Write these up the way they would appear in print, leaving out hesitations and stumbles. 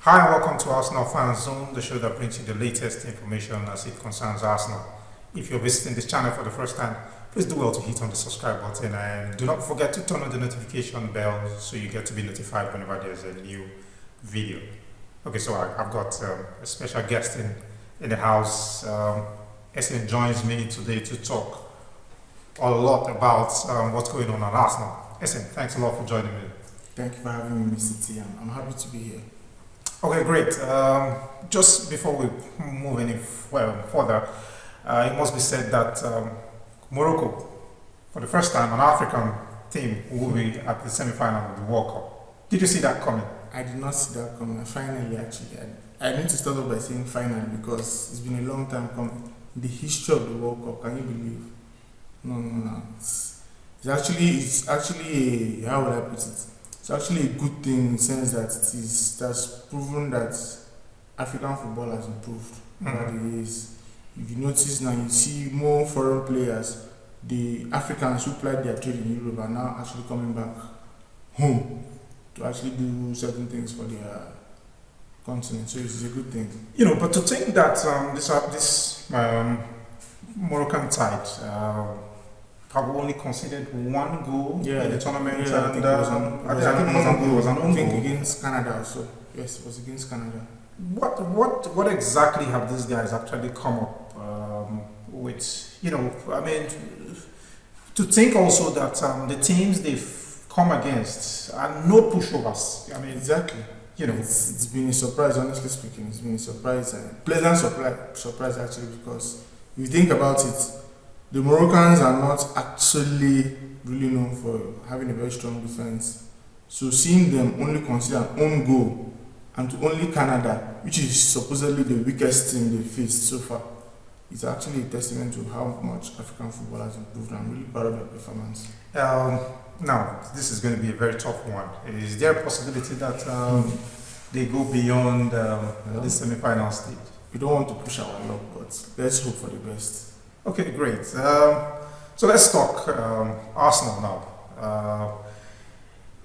Hi and welcome to Arsenal Fan Zone, the show that brings you the latest information as it concerns Arsenal. If you're visiting this channel for the first time, please do well to hit on the subscribe button and do not forget to turn on the notification bell so you get to be notified whenever there's a new video. Okay, so I've got a special guest in the house. Essen joins me today to talk a lot about what's going on at Arsenal. Essen, thanks a lot for joining me. Thank you for having me, Mr. T. I'm happy to be here. Okay, great. Just before we move any further, it must be said that Morocco, for the first time, an African team will be at the semi-final of the World Cup. Did you see that coming? I did not see that coming. Finally, actually, I need to start off by saying finally because it's been a long time coming. The history of the World Cup, can you believe? No. It's actually how would I put it? It's actually a good thing in the sense that that's proven that African football has improved over the years. If you notice now, you see more foreign players, the Africans who played their trade in Europe are now actually coming back home to actually do certain things for their continent. So it's a good thing. You know, but to think that this Moroccan side have only conceded one goal in the tournament, yeah, and it was an own goal against Canada also. Yes, it was against Canada. What exactly have these guys actually come up with? You know, I mean, to think also that the teams they've come against are no pushovers. I mean, exactly. You know, it's been a surprise. Honestly speaking, it's been a surprise, pleasant surprise actually, because if you think about it, the Moroccans are not actually really known for having a very strong defense. So seeing them only consider an own goal and to only Canada, which is supposedly the weakest team they faced so far, it's actually a testament to how much African football has improved. I'm really proud of their performance. Now, this is going to be a very tough one. Is there a possibility that they go beyond the semi-final stage? We don't want to push our luck, but let's hope for the best. Okay, great. So let's talk Arsenal now.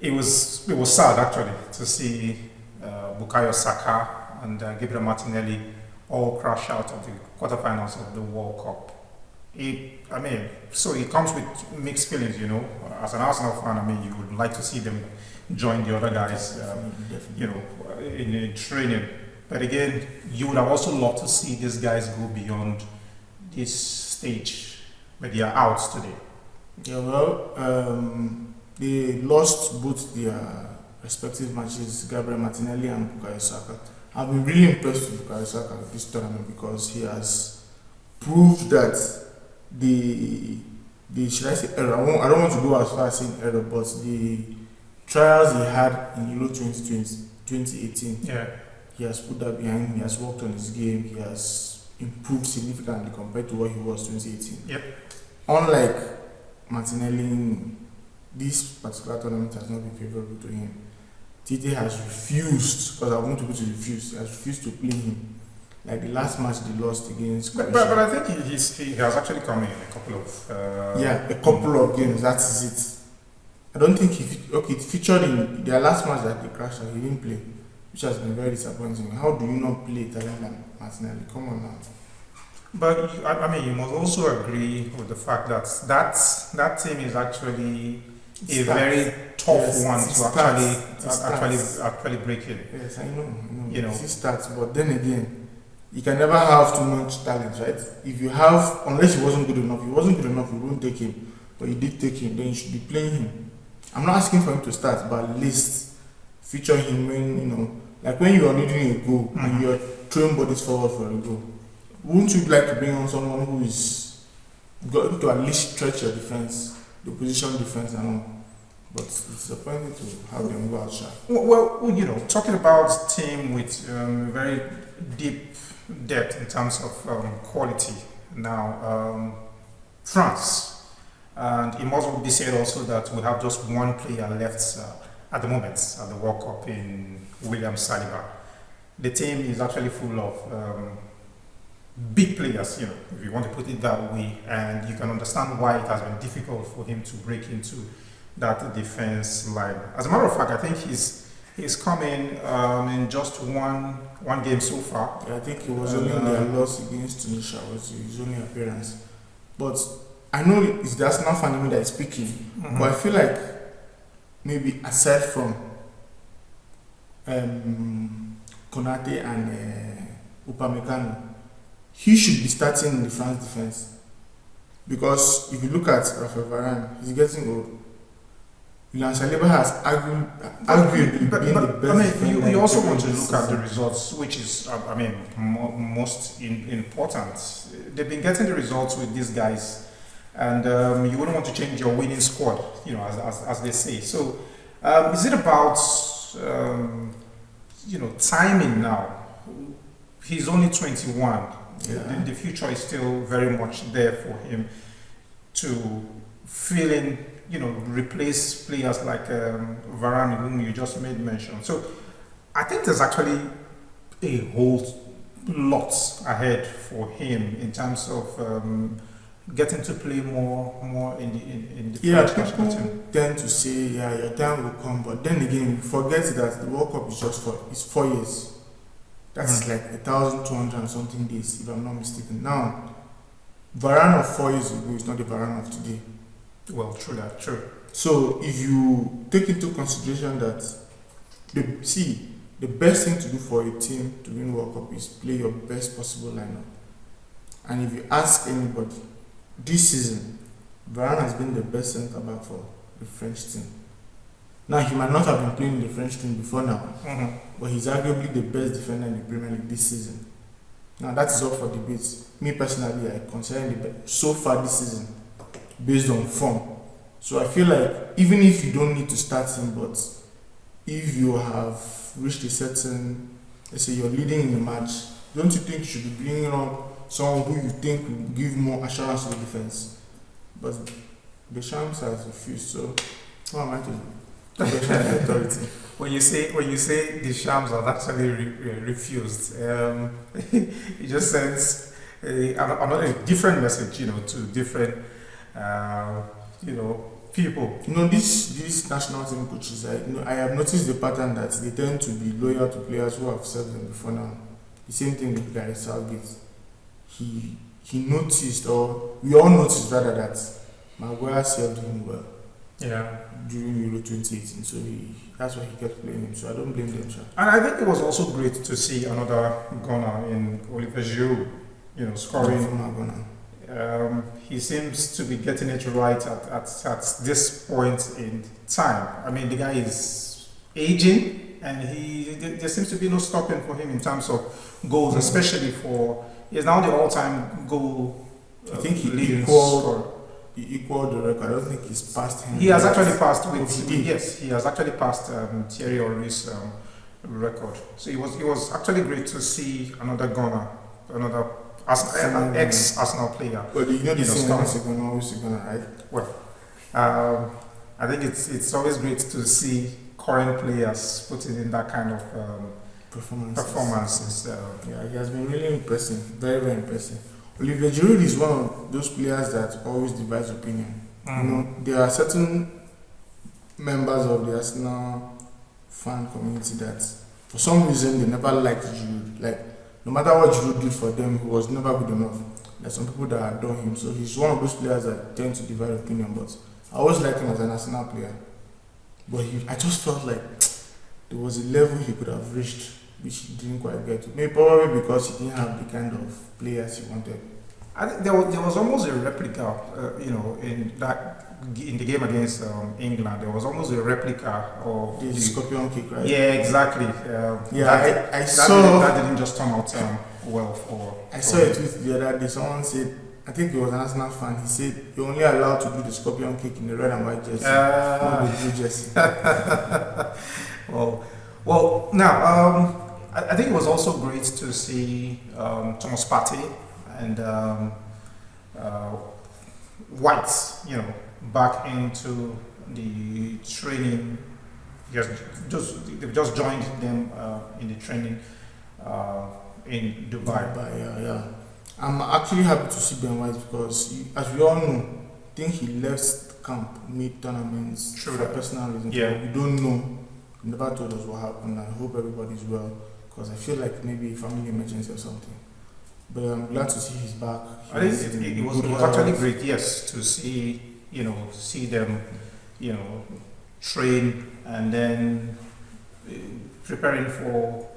It was sad actually to see Bukayo Saka and Gabriel Martinelli all crash out of the quarterfinals of the World Cup. So it comes with mixed feelings, you know. As an Arsenal fan, I mean, you would like to see them join the other guys, Definitely. you know, in training. But again, you would have also loved to see these guys go beyond this stage, but they are out today. Yeah, well, they lost both their respective matches, Gabriel Martinelli and Bukayo Saka. I've been really impressed with Bukayo Saka this tournament because he has proved that the should I say error? I don't want to go as far as saying error, but the trials he had in Euro 2018, he has put that behind him. He has worked on his game. He has improved significantly compared to what he was 2018. Yep. Unlike Martinelli, this particular tournament has not been favorable to him. Tite has refused, because I want to go to refuse, he has refused to play him. Like the last match they lost against Croatia. But I think he has actually come in a couple of... a couple of games, that is it. I don't think it featured in their last match that they crashed out, he didn't play, which has been very disappointing. How do you not play talent like Martinelli? Come on now. But I mean, you must also agree with the fact that that team is actually a very tough one to actually break in. Yes, I know. You know, it starts, but then again, you can never have too much talent, right? If you have, unless he wasn't good enough, you won't take him. But you did take him, then you should be playing him. I'm not asking for him to start, but at least feature him when, you know, like when you are needing a goal and you're throwing bodies forward for a goal. Wouldn't you like to bring on someone who is got to at least stretch your defense, the position defense and all? But it's disappointing to have them go out sharp. Well, you know, talking about team with very deep depth in terms of quality. Now, France, and it must be said also that we have just one player left at the moment at the World Cup in William Saliba. The team is actually full of big players, you know, if you want to put it that way, and you can understand why it has been difficult for him to break into that defense line. As a matter of fact, I think He's come in just one game so far. I think it was only their loss against Tunisia was his only appearance. But I know it's the Arsenal fan in me that is speaking, Mm-hmm. but I feel like maybe aside from Konate and Upamecano, he should be starting in the France defense. Because if you look at Rafael Varane, he's getting old. William Saliba has arguably been the best. I mean, defender you also in want to this look at the season. results, which is, I mean, most important. They've been getting the results with these guys, and you wouldn't want to change your winning squad, as they say. So, is it about, timing now? He's only 21. Yeah. The future is still very much there for him to fill in, replace players like Varane, whom you just made mention. So I think there's actually a whole lot ahead for him in terms of getting to play more in the Yeah, French national people team. tend to say, yeah, your time will come, but then again, you forget that the World Cup is just it's 4 years. That's like 1,200 and something days, if I'm not mistaken. Now, Varane of 4 years ago is not the Varane of today. Well, true. So if you take into consideration that the best thing to do for a team to win World Cup is play your best possible lineup. And if you ask anybody, this season, Varane has been the best centre back for the French team. Now he might not have been playing in the French team before now, Mm-hmm. but he's arguably the best defender in the Premier League this season. Now that is up for debate. Me personally, I consider him the best so far this season, based on form. So I feel like even if you don't need to start him, but if you have reached a certain, let's say you're leading in the match, don't you think you should be bringing up someone who you think will give more assurance to the defense? But Deschamps has refused, so what am I to do? Question the authority. When you say the Shams are actually refused, it just sends another different message, to different, people. These national team coaches, I have noticed the pattern that they tend to be loyal to players who have served them before now. The same thing with Gareth Southgate. He noticed, or we all noticed rather, that Maguire served him well. Yeah. During Euro 2018, so that's why he kept playing him. So I don't blame them, sir. And I think it was also great to see another Ghana in Oliver Giroud, scoring. From Ghana. He seems to be getting it right at this point in time. I mean, the guy is aging, and there seems to be no stopping for him in terms of goals, especially he's now the all-time goal. I think he leading equaled scorer. He equaled the record. I don't think he's passed him. He has actually passed he has actually passed Thierry Henry's record. So it was actually great to see another Ghana, another ex-Arsenal player. But the saying, scoring. once you're gonna, always you're gonna, right? I think it's always great to see current players putting in that kind of performances. Yeah, he has been really impressive. Very, very impressive. Olivier Giroud is one of those players that always divides opinion. There are certain members of the Arsenal fan community that, for some reason, they never liked Giroud. Like, no matter what Giroud did for them, he was never good enough. There's some people that adore him, so he's one of those players that tend to divide opinion. But I always liked him as an Arsenal player. But I just felt like there was a level he could have reached, which he didn't quite get to. Maybe probably because he didn't have the kind of players he wanted. I think there was almost a replica, in the game against England. There was almost a replica of The scorpion kick, right? Yeah, exactly. I saw that didn't just turn out well for. I saw a tweet the other day. Someone said, I think it was an Arsenal fan. He said you're only allowed to do the scorpion kick in the red and white jersey, not the blue jersey. Well, now I think it was also great to see Thomas Partey and White, back into the training. They've just joined them in the training in Dubai. Yeah. I'm actually happy to see Ben White because, as we all know, I think he left camp mid-tournament True for that. personal reasons. Yeah. We don't know He never told us what happened. I hope everybody's well, because I feel like maybe a family emergency or something. But I'm glad to see he's back. I think it was actually great, yes, to see, see them, train and then preparing for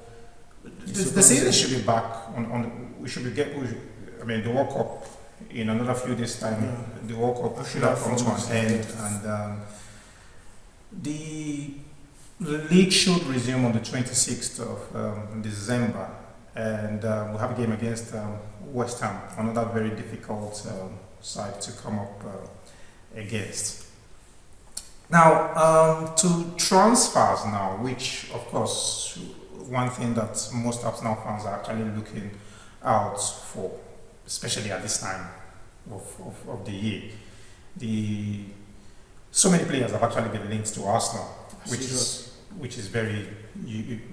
the season should be back on we should be the World Cup in another few days time. Yeah. The World Cup should have come to an end, and the league should resume on the 26th of December, and we'll have a game against West Ham, another very difficult side to come up against. Now, to transfers now, which of course one thing that most Arsenal fans are actually looking out for, especially at this time of the year. So many players have actually been linked to Arsenal, which is very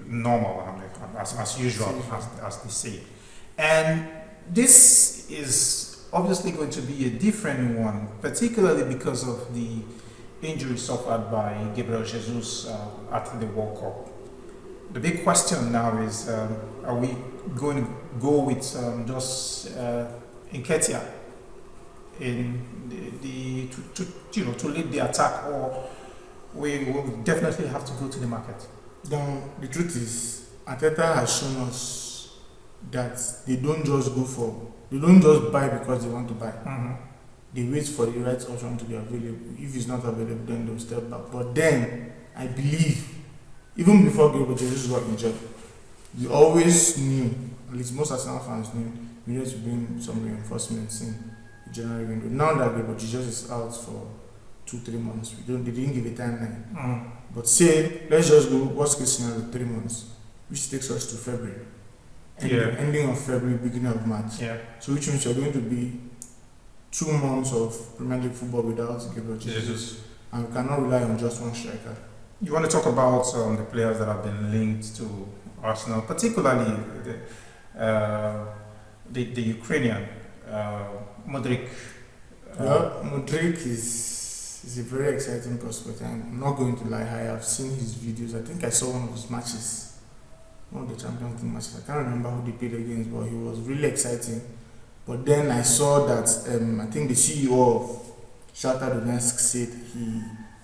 normal, as usual, as they say. And this is obviously going to be a different one, particularly because of the injury suffered by Gabriel Jesus at the World Cup. The big question now is, are we going to go with just Nketiah in to lead the attack, or we will definitely have to go to the market? The truth is, Arteta has shown us that they don't just buy because they want to buy. Mm-hmm. They wait for the right option to be available. If it's not available, then they'll step back. But then, I believe, even before Gabriel Jesus got injured, we always knew, at least most Arsenal fans knew, we needed to bring some reinforcements in the January window. Now that Gabriel Jesus is out for 2-3 months, they didn't give a timeline. Mm. But say, let's just go worst case scenario 3 months, which takes us to February. Ending of February, beginning of March. Yeah. So which means you're going to be 2 months of Premier League football without Gabriel Jesus. And we cannot rely on just one striker. You want to talk about the players that have been linked to Arsenal, particularly the Ukrainian Modric. Modric is a very exciting prospect. I'm not going to lie, I have seen his videos. I think I saw one of his matches, one of the Champions League matches. I can't remember who they played against, but he was really exciting. But then I saw that I think the CEO of Shakhtar Donetsk said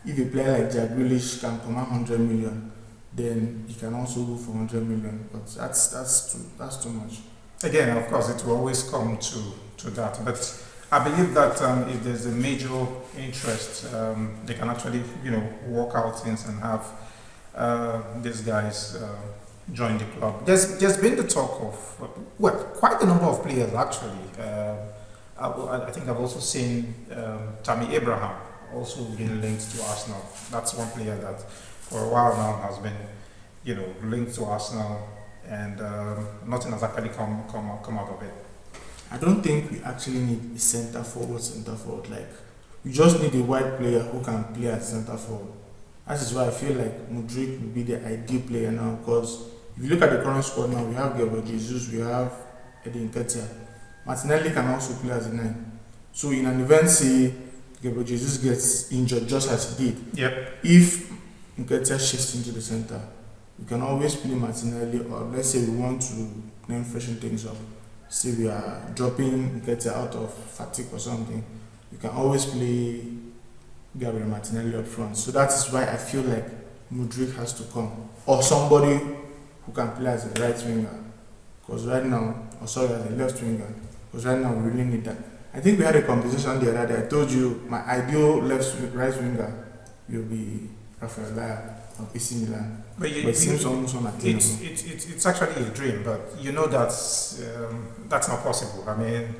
if a player like Jack Grealish can command 100 million, then he can also go for 100 million. But that's too much. Again, of course, it will always come to that. But I believe that if there's a major interest, they can actually, work out things and have these guys join the club. There's been the talk of, quite a number of players actually. I think I've also seen Tammy Abraham also being linked to Arsenal. That's one player that for a while now has been, linked to Arsenal, and nothing has actually come out of it. I don't think we actually need a centre forward. Like, we just need a wide player who can play at centre forward. That is why I feel like Modric would be the ideal player now, because if you look at the current squad now, we have Gabriel Jesus, we have Eddie Nketiah. Martinelli can also play as a 9. So in an event, say Gabriel Jesus gets injured just as he did, if Nketiah shifts into the centre, we can always play Martinelli, or let's say we want to then freshen things up. Say we are dropping Nketiah out of fatigue or something, we can always play Gabriel Martinelli up front. So that is why I feel like Modric has to come, or somebody who can play as a right winger, because right now, as a left winger, because right now we really need that. I think we had a conversation the other day. I told you my ideal right winger will be Rafael Leao of AC Milan. But it seems almost unattainable. It's actually a dream, but that's not possible. I mean,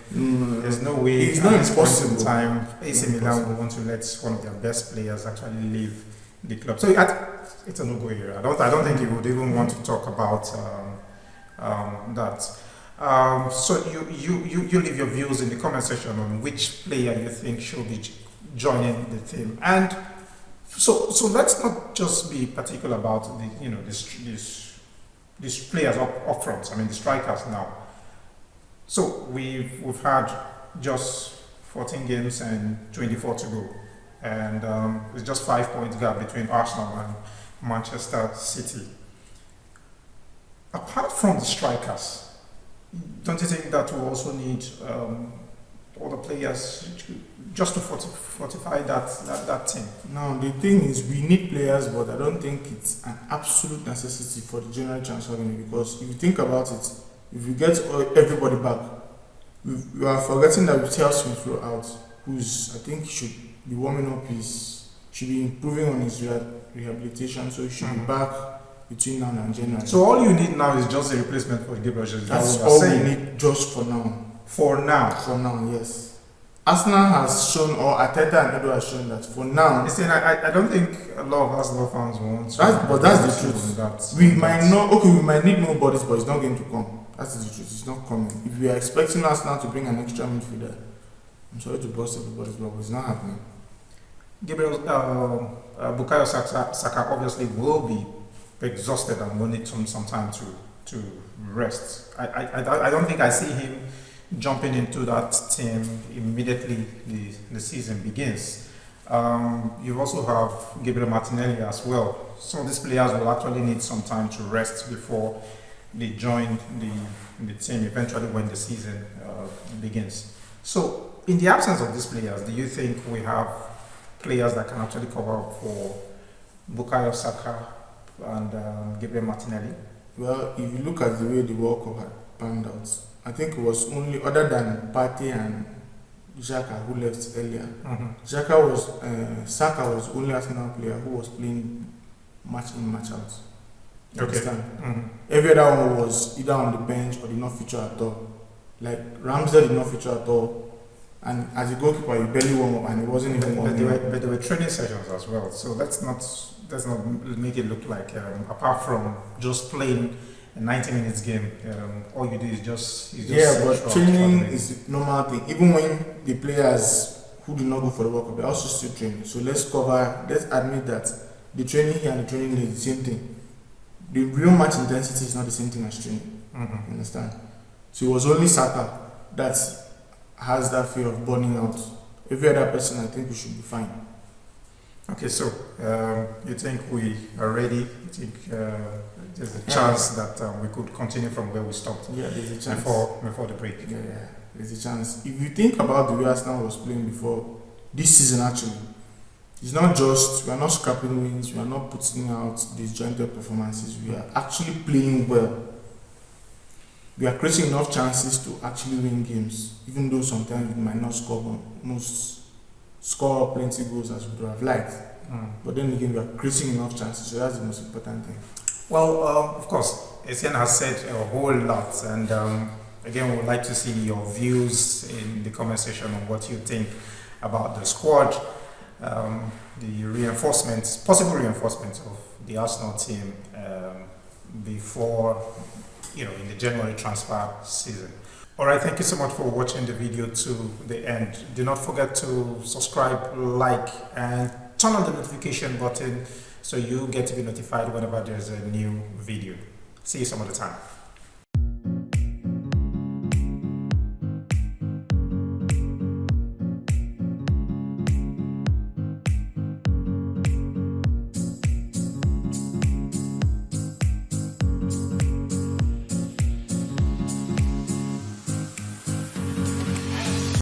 there's no way. It's not impossible. Time AC Milan will want to let one of their best players actually leave the club. So it's a no-go area. I don't think he would even want to talk about that. So you leave your views in the comment section on which player you think should be joining the team. And so let's not just be particular about these players up front. I mean, the strikers now. So we've had just 14 games and 24 to go, and it's just 5 points gap between Arsenal and Manchester City. Apart from the strikers, don't you think that we also need other players just to fortify that team? Now, the thing is, we need players, but I don't think it's an absolute necessity for the general transfer window, because if you think about it, if you get everybody back, we are forgetting that we tell Smith Rowe out, who's, I think, should be warming up should be improving on his rehabilitation, so he should be back between now and January. So all you need now is just a replacement for Gabriel Jesus. That's all we need just for now. For now? For now, yes. Arsenal has shown, or Arteta and Edo has shown that for now. Listen, I don't think a lot of Arsenal fans want to. But that's the truth. We might need more bodies, but it's not going to come. That's the truth. It's not coming. If we are expecting Arsenal to bring an extra midfielder, I'm sorry to burst everybody's bubble, it's not happening. Gabriel, Bukayo Saka obviously will be exhausted and will need some time to rest. I don't think I see him jumping into that team immediately the season begins. You also have Gabriel Martinelli as well. Some of these players will actually need some time to rest before they join the team eventually when the season begins. So, in the absence of these players, do you think we have players that can actually cover up for Bukayo Saka and Gabriel Martinelli? Well, if you look at the way the World Cup had panned out, I think it was only, other than Partey and Xhaka who left earlier, Saka was only Arsenal player who was playing match in, match out. You understand? Every other one was either on the bench or did not feature at all. Like Ramsdale did not feature at all. And as a goalkeeper, you barely warm up, and it wasn't even warming up. But there were training sessions as well, so let's not make it look like apart from just playing a 90 minutes game, all you do is just but training is a normal thing. Even when the players who do not go for the World Cup, they also still train. So let's admit that the training here and the training is the same thing. The real match intensity is not the same thing as training. You understand? So it was only Saka that has that fear of burning out. Every other person, I think we should be fine. Okay, so you think we are ready? You think there's a chance that we could continue from where we stopped? Yeah, there's a chance. Before the break. Yeah, there's a chance. If you think about the way Arsenal was playing before this season, actually, it's not just, we are not scrapping wins, we are not putting out disjointed performances, we are actually playing well. We are creating enough chances to actually win games, even though sometimes we might not score plenty goals as we would have liked. But then again, we are creating enough chances, so that's the most important thing. Well, of course, Etienne has said a whole lot, and again, we would like to see your views in the comment section on what you think about the squad, the possible reinforcements of the Arsenal team before, in the January transfer season. All right, thank you so much for watching the video to the end. Do not forget to subscribe, like, and turn on the notification button so you get to be notified whenever there's a new video. See you some other time.